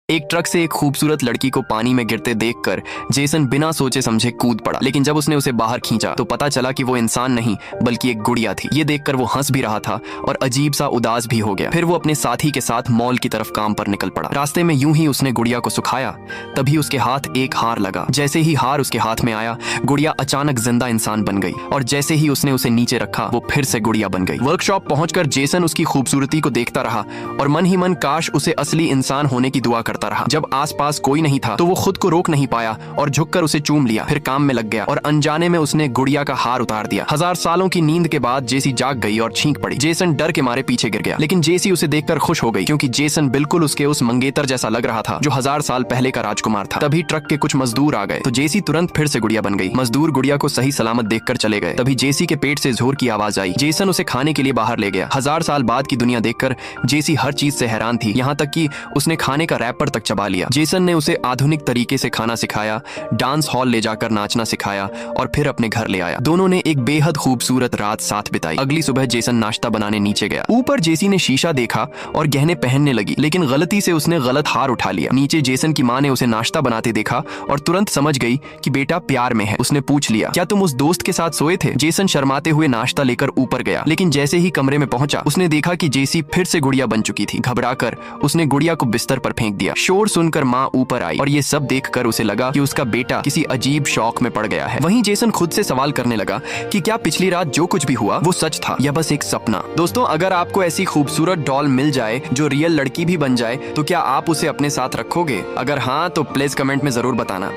एक ट्रक से एक खूबसूरत लड़की को पानी में गिरते देखकर जेसन बिना सोचे समझे कूद पड़ा, लेकिन जब उसने उसे बाहर खींचा तो पता चला कि वो इंसान नहीं बल्कि एक गुड़िया थी। ये देखकर वो हंस भी रहा था और अजीब सा उदास भी हो गया। फिर वो अपने साथी के साथ मॉल की तरफ काम पर निकल पड़ा। रास्ते में यूं ही उसने गुड़िया को सुखाया, तभी उसके हाथ एक हार लगा। जैसे ही हार उसके हाथ में आया, गुड़िया अचानक जिंदा इंसान बन गई और जैसे ही उसने उसे नीचे रखा वो फिर से गुड़िया बन गई। वर्कशॉप पहुंचकर जेसन उसकी खूबसूरती को देखता रहा और मन ही मन काश उसे असली इंसान होने की दुआ करता रहा। जब पास कोई नहीं था तो वो खुद को रोक नहीं पाया और झुककर उसे चूम लिया। फिर काम में लग गया और अनजाने में उसने गुड़िया का हार उतार दिया। 1000 सालों की नींद के बाद जेसी जाग गई और छींक पड़ी। जेसन डर के मारे पीछे गिर गया, लेकिन जेसी उसे देखकर खुश हो गई क्योंकि जेसन बिल्कुल उसके उस मंगेतर जैसा लग रहा था जो 1000 साल पहले का राजकुमार था। तभी ट्रक के कुछ मजदूर आ गए तो जेसी तुरंत फिर से गुड़िया बन गई। मजदूर गुड़िया को सही सलामत देखकर चले गए। तभी जेसी के पेट से जोर की आवाज आई। जेसन उसे खाने के लिए बाहर ले गया। 1000 साल बाद की दुनिया देखकर जेसी हर चीज से हैरान थी, यहाँ तक कि उसने खाने का रैपर तक चबा लिया। जेसन ने उसे आधुनिक तरीके से खाना सिखाया, डांस हॉल ले जाकर नाचना सिखाया और फिर अपने घर ले आया। दोनों ने एक बेहद खूबसूरत रात साथ बिताई। अगली सुबह जेसन नाश्ता बनाने नीचे गया। ऊपर जेसी ने शीशा देखा और गहने पहनने लगी, लेकिन गलती से उसने गलत हार उठा लिया। नीचे जेसन की माँ ने उसे नाश्ता बनाते देखा और तुरंत समझ गई कि बेटा प्यार में है। उसने पूछ लिया, क्या तुम उस दोस्त के साथ सोए थे? जेसन शर्माते हुए नाश्ता लेकर ऊपर गया, लेकिन जैसे ही कमरे में पहुंचा उसने देखा कि जेसी फिर से गुड़िया बन चुकी थी। घबराकर उसने गुड़िया को बिस्तर पर फेंक दिया। शोर सुनकर माँ ऊपर आई और ये सब देखकर उसे लगा कि उसका बेटा किसी अजीब शौक में पड़ गया है। वहीं जेसन खुद से सवाल करने लगा कि क्या पिछली रात जो कुछ भी हुआ वो सच था या बस एक सपना। दोस्तों, अगर आपको ऐसी खूबसूरत डॉल मिल जाए जो रियल लड़की भी बन जाए तो क्या आप उसे अपने साथ रखोगे? अगर हाँ तो प्लीज कमेंट में जरूर बताना।